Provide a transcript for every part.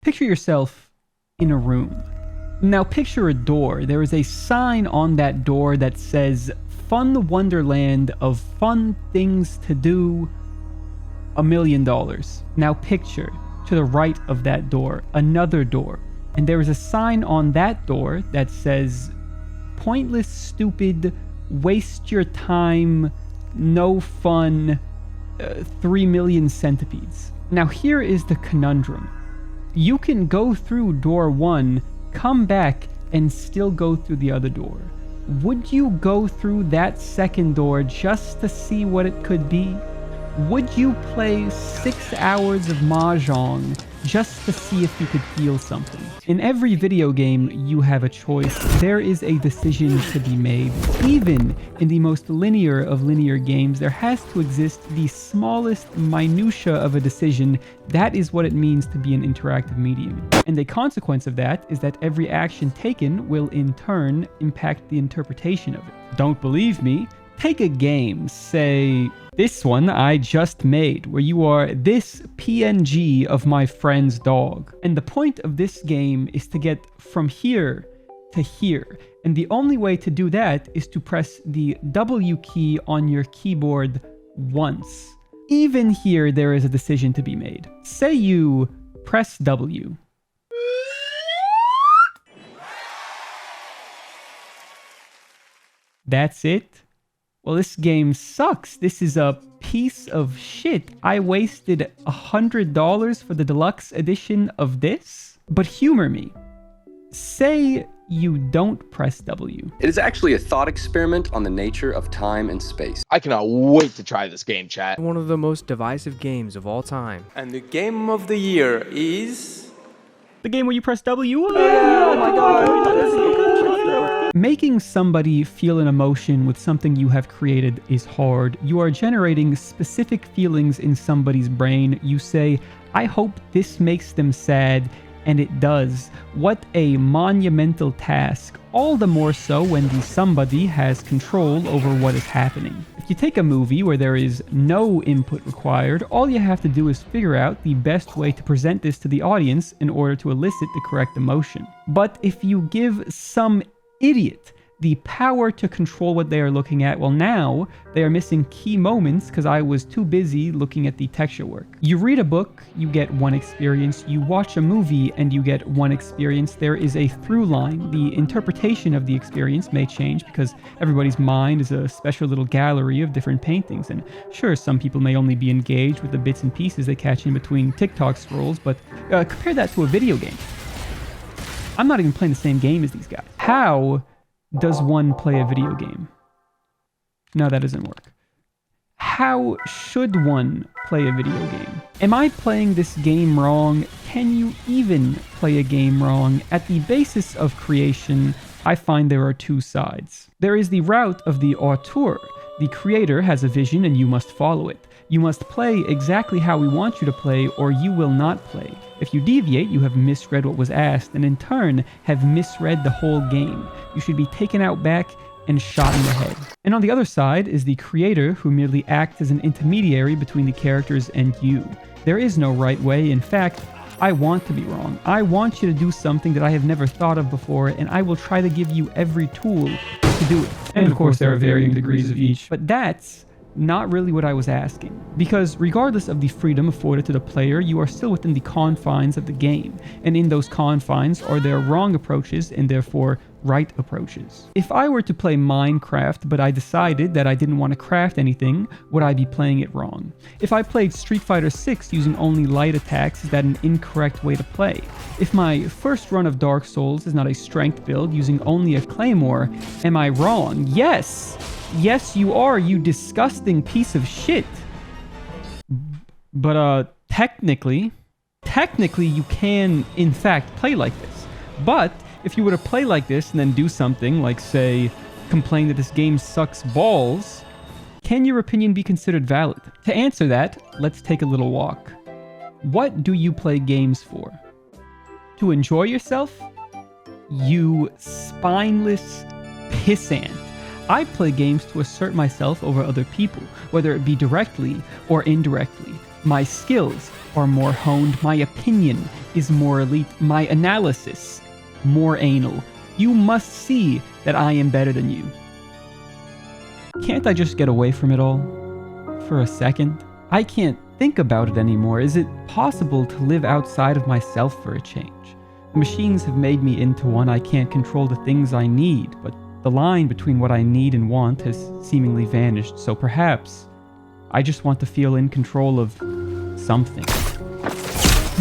Picture yourself in a room. Now picture a door. There is a sign on that door that says, Fun Wonderland of Fun Things to Do, $1 million. Now picture, to the right of that door, another door. And there is a sign on that door that says, Pointless, Stupid, Waste Your Time, No Fun, 3 million centipedes. Now here is the conundrum. You can go through door 1, come back, and still go through the other door. Would you go through that second door just to see what it could be? Would you play 6 hours of Mahjong just to see if you could feel something? In every video game, you have a choice. There is a decision to be made. Even in the most linear of linear games, there has to exist the smallest minutia of a decision. That is what it means to be an interactive medium. And a consequence of that is that every action taken will in turn impact the interpretation of it. Don't believe me? Take a game, say this one I just made, where you are this PNG of my friend's dog. And the point of this game is to get from here to here. And the only way to do that is to press the W key on your keyboard once. Even here, there is a decision to be made. Say you press W. That's it? Well, this game sucks. This is a piece of shit. I wasted $100 for the deluxe edition of this? But humor me. Say you don't press W. It is actually a thought experiment on the nature of time and space. I cannot wait to try this game, chat. One of the most divisive games of all time. And the game of the year is... The game where you press W? Oh my god! Making somebody feel an emotion with something you have created is hard. You are generating specific feelings in somebody's brain. You say, I hope this makes them sad, and it does. What a monumental task. All the more so when the somebody has control over what is happening. If you take a movie where there is no input required, all you have to do is figure out the best way to present this to the audience in order to elicit the correct emotion. But if you give some idiot the power to control what they are looking at, well, now they are missing key moments because I was too busy looking at the texture work. You read a book, you get one experience. You watch a movie and you get one experience. There is a through line. The interpretation of the experience may change because everybody's mind is a special little gallery of different paintings. And sure, some people may only be engaged with the bits and pieces they catch in between TikTok scrolls, but compare that to a video game. I'm not even playing the same game as these guys. How does one play a video game? No, that doesn't work. How should one play a video game? Am I playing this game wrong? Can you even play a game wrong? At the basis of creation, I find there are two sides. There is the route of the auteur. The creator has a vision and you must follow it. You must play exactly how we want you to play or you will not play. If you deviate, you have misread what was asked and in turn have misread the whole game. You should be taken out back and shot in the head. And on the other side is the creator who merely acts as an intermediary between the characters and you. There is no right way. In fact, I want to be wrong. I want you to do something that I have never thought of before, and I will try to give you every tool to do it. And of course, there are varying degrees of each. But that's not really what I was asking. Because regardless of the freedom afforded to the player, you are still within the confines of the game. And in those confines are there wrong approaches and therefore right approaches. If I were to play Minecraft, but I decided that I didn't want to craft anything, would I be playing it wrong? If I played Street Fighter 6 using only light attacks, is that an incorrect way to play? If my first run of Dark Souls is not a strength build using only a claymore, am I wrong? Yes! Yes, you are, you disgusting piece of shit. But, technically, you can, in fact, play like this. But if you were to play like this and then do something like, say, complain that this game sucks balls, can your opinion be considered valid? To answer that, let's take a little walk. What do you play games for? To enjoy yourself? You spineless pissant. I play games to assert myself over other people, whether it be directly or indirectly. My skills are more honed. My opinion is more elite. My analysis, more anal. You must see that I am better than you. Can't I just get away from it all for a second? I can't think about it anymore. Is it possible to live outside of myself for a change? The machines have made me into one. I can't control the things I need, but the line between what I need and want has seemingly vanished, so perhaps I just want to feel in control of something.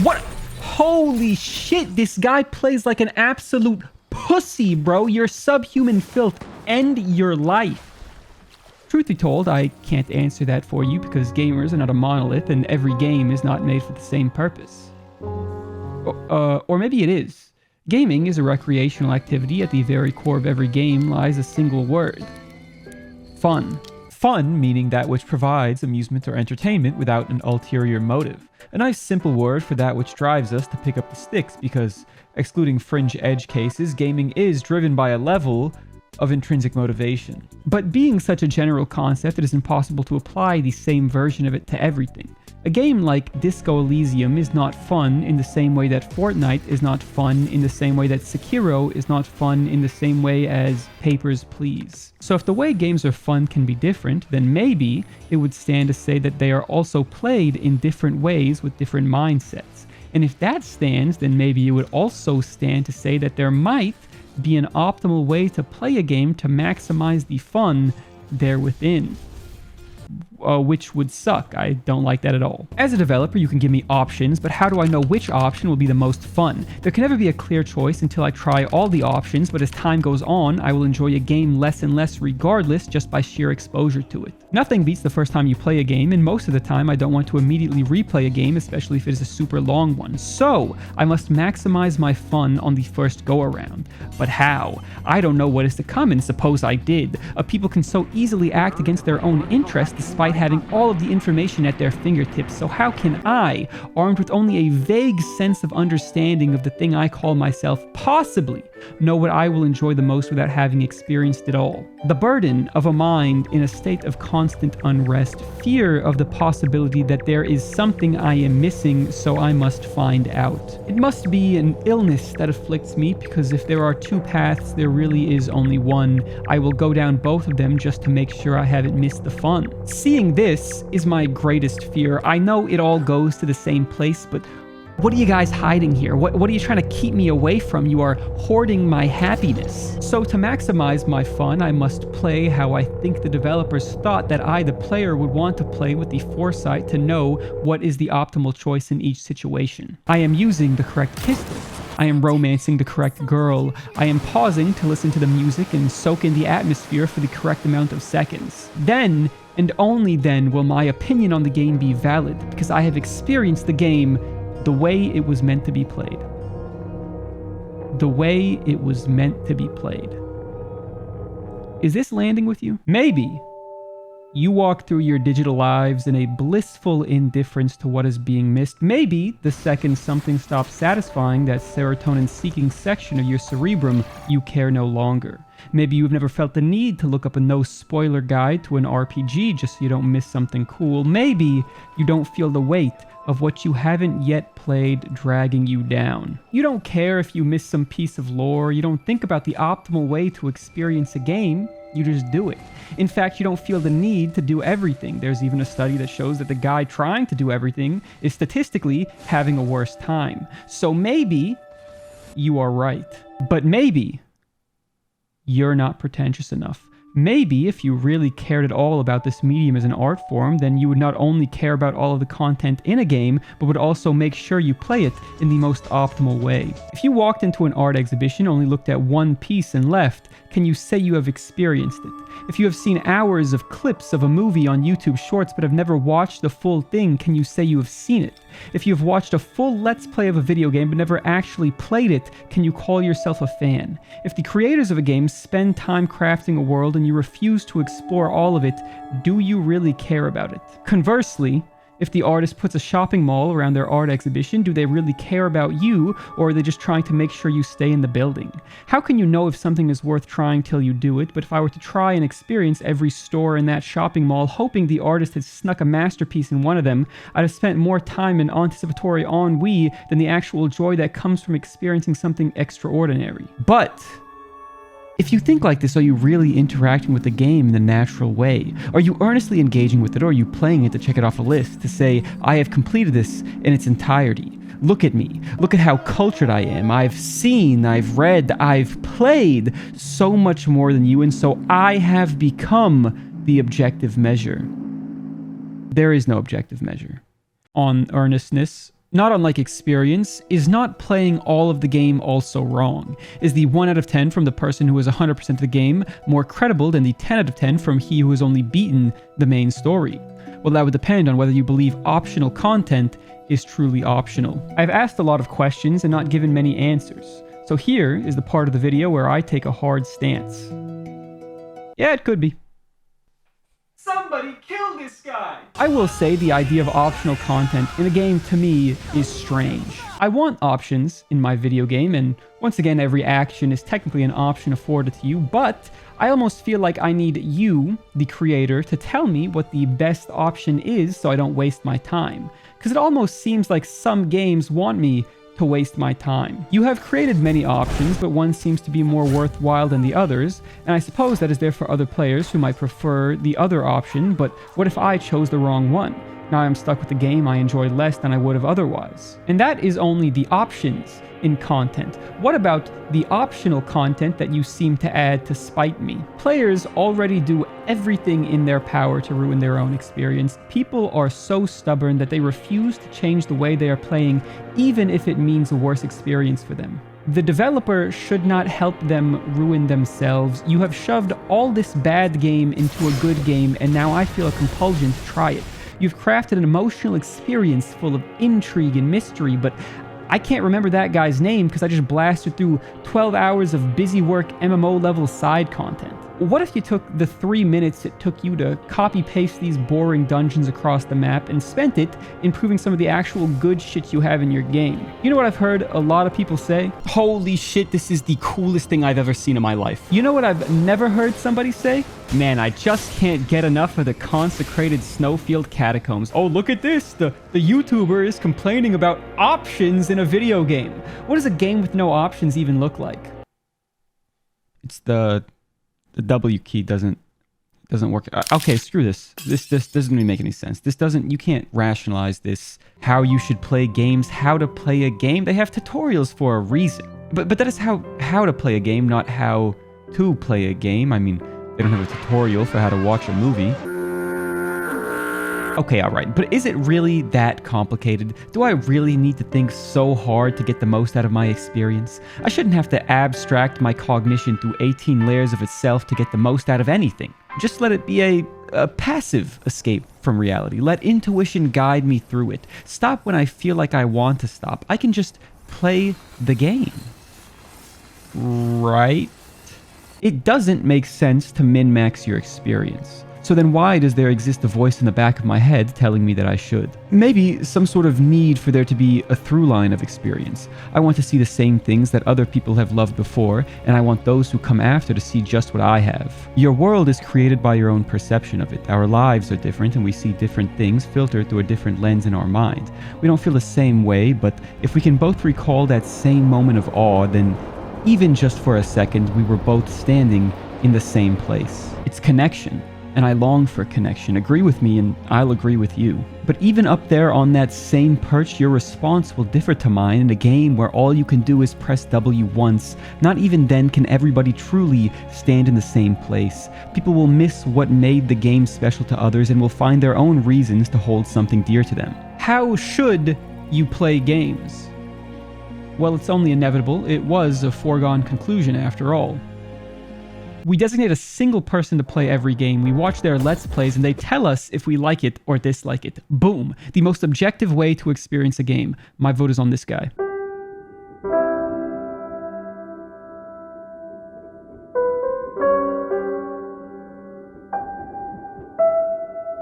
What? Holy shit, this guy plays like an absolute pussy, bro. You're subhuman filth. End your life. Truth be told, I can't answer that for you because gamers are not a monolith and every game is not made for the same purpose. Or maybe it is. Gaming is a recreational activity. At the very core of every game lies a single word. Fun. Fun meaning that which provides amusement or entertainment without an ulterior motive. A nice simple word for that which drives us to pick up the sticks because, excluding fringe edge cases, gaming is driven by a level of intrinsic motivation. But being such a general concept, it is impossible to apply the same version of it to everything. A game like Disco Elysium is not fun in the same way that Fortnite is not fun, in the same way that Sekiro is not fun, in the same way as Papers, Please. So if the way games are fun can be different, then maybe it would stand to say that they are also played in different ways with different mindsets. And if that stands, then maybe it would also stand to say that there might be an optimal way to play a game to maximize the fun there within. Which would suck. I don't like that at all. As a developer, you can give me options, but how do I know which option will be the most fun? There can never be a clear choice until I try all the options, but as time goes on, I will enjoy a game less and less regardless just by sheer exposure to it. Nothing beats the first time you play a game, and most of the time I don't want to immediately replay a game, especially if it is a super long one. So, I must maximize my fun on the first go around. But how? I don't know what is to come, and suppose I did. People can so easily act against their own interests despite having all of the information at their fingertips, so how can I, armed with only a vague sense of understanding of the thing I call myself, possibly know what I will enjoy the most without having experienced it all? The burden of a mind in a state of constant unrest, fear of the possibility that there is something I am missing, so I must find out. It must be an illness that afflicts me, because if there are two paths, there really is only one. I will go down both of them just to make sure I haven't missed the fun. Seeing this is my greatest fear. I know it all goes to the same place, but what are you guys hiding here? What are you trying to keep me away from? You are hoarding my happiness. So to maximize my fun, I must play how I think the developers thought that I, the player, would want to play with the foresight to know what is the optimal choice in each situation. I am using the correct pistol. I am romancing the correct girl. I am pausing to listen to the music and soak in the atmosphere for the correct amount of seconds. Then, and only then, will my opinion on the game be valid, because I have experienced the game the way it was meant to be played. The way it was meant to be played. Is this landing with you? Maybe you walk through your digital lives in a blissful indifference to what is being missed. Maybe the second something stops satisfying that serotonin-seeking section of your cerebrum, you care no longer. Maybe you've never felt the need to look up a no-spoiler guide to an RPG just so you don't miss something cool. Maybe you don't feel the weight of what you haven't yet played dragging you down. You don't care if you miss some piece of lore. You don't think about the optimal way to experience a game. You just do it. In fact, you don't feel the need to do everything. There's even a study that shows that the guy trying to do everything is statistically having a worse time. So maybe you are right. But maybe you're not pretentious enough. Maybe if you really cared at all about this medium as an art form, then you would not only care about all of the content in a game, but would also make sure you play it in the most optimal way. If you walked into an art exhibition, only looked at one piece and left, can you say you have experienced it? If you have seen hours of clips of a movie on YouTube Shorts but have never watched the full thing, can you say you have seen it? If you have watched a full Let's Play of a video game but never actually played it, can you call yourself a fan? If the creators of a game spend time crafting a world and you refuse to explore all of it, do you really care about it? Conversely, If the artist puts a shopping mall around their art exhibition, do they really care about you, or are they just trying to make sure you stay in the building? How can you know if something is worth trying till you do it, but if I were to try and experience every store in that shopping mall, hoping the artist had snuck a masterpiece in one of them, I'd have spent more time in anticipatory ennui than the actual joy that comes from experiencing something extraordinary. But if you think like this, are you really interacting with the game in the natural way? Are you earnestly engaging with it, or are you playing it to check it off a list, to say, I have completed this in its entirety? Look at me. Look at how cultured I am. I've seen, I've read, I've played so much more than you, and so I have become the objective measure. There is no objective measure. On earnestness, not unlike experience, is not playing all of the game also wrong? Is the 1 out of 10 from the person who is 100% of the game more credible than the 10 out of 10 from he who has only beaten the main story? Well, that would depend on whether you believe optional content is truly optional. I've asked a lot of questions and not given many answers. So here is the part of the video where I take a hard stance. Yeah, it could be. Somebody kill this guy! I will say the idea of optional content in a game to me is strange. I want options in my video game, and once again, every action is technically an option afforded to you, but I almost feel like I need you, the creator, to tell me what the best option is so I don't waste my time. Because it almost seems like some games want me to waste my time. You have created many options, but one seems to be more worthwhile than the others, and I suppose that is there for other players who might prefer the other option, but what if I chose the wrong one? Now I'm stuck with a game I enjoyed less than I would have otherwise. And that is only the options in content. What about the optional content that you seem to add to spite me? Players already do everything in their power to ruin their own experience. People are so stubborn that they refuse to change the way they are playing, even if it means a worse experience for them. The developer should not help them ruin themselves. You have shoved all this bad game into a good game, and now I feel a compulsion to try it. You've crafted an emotional experience full of intrigue and mystery, but I can't remember that guy's name because I just blasted through 12 hours of busy work MMO level side content. What if you took the 3 minutes it took you to copy-paste these boring dungeons across the map and spent it improving some of the actual good shit you have in your game? You know what I've heard a lot of people say? Holy shit, this is the coolest thing I've ever seen in my life. You know what I've never heard somebody say? Man, I just can't get enough of the consecrated Snowfield catacombs. Oh, look at this! The YouTuber is complaining about options in a video game. What does a game with no options even look like? It's the W key doesn't work. Okay, screw this. This doesn't even make any sense. You can't rationalize this. How you should play games, how to play a game. They have tutorials for a reason. But that is how to play a game, not how to play a game. I mean, they don't have a tutorial for how to watch a movie. Okay, alright, but is it really that complicated? Do I really need to think so hard to get the most out of my experience? I shouldn't have to abstract my cognition through 18 layers of itself to get the most out of anything. Just let it be a passive escape from reality. Let intuition guide me through it. Stop when I feel like I want to stop. I can just play the game. Right? It doesn't make sense to min-max your experience. So then why does there exist a voice in the back of my head telling me that I should? Maybe some sort of need for there to be a through line of experience. I want to see the same things that other people have loved before, and I want those who come after to see just what I have. Your world is created by your own perception of it. Our lives are different, and we see different things filtered through a different lens in our mind. We don't feel the same way, but if we can both recall that same moment of awe, then even just for a second, we were both standing in the same place. It's connection. And I long for connection. Agree with me and I'll agree with you. But even up there on that same perch, your response will differ to mine in a game where all you can do is press W once. Not even then can everybody truly stand in the same place. People will miss what made the game special to others and will find their own reasons to hold something dear to them. How should you play games? Well, it's only inevitable. It was a foregone conclusion after all. We designate a single person to play every game. We watch their Let's Plays and they tell us if we like it or dislike it. Boom. The most objective way to experience a game. My vote is on this guy.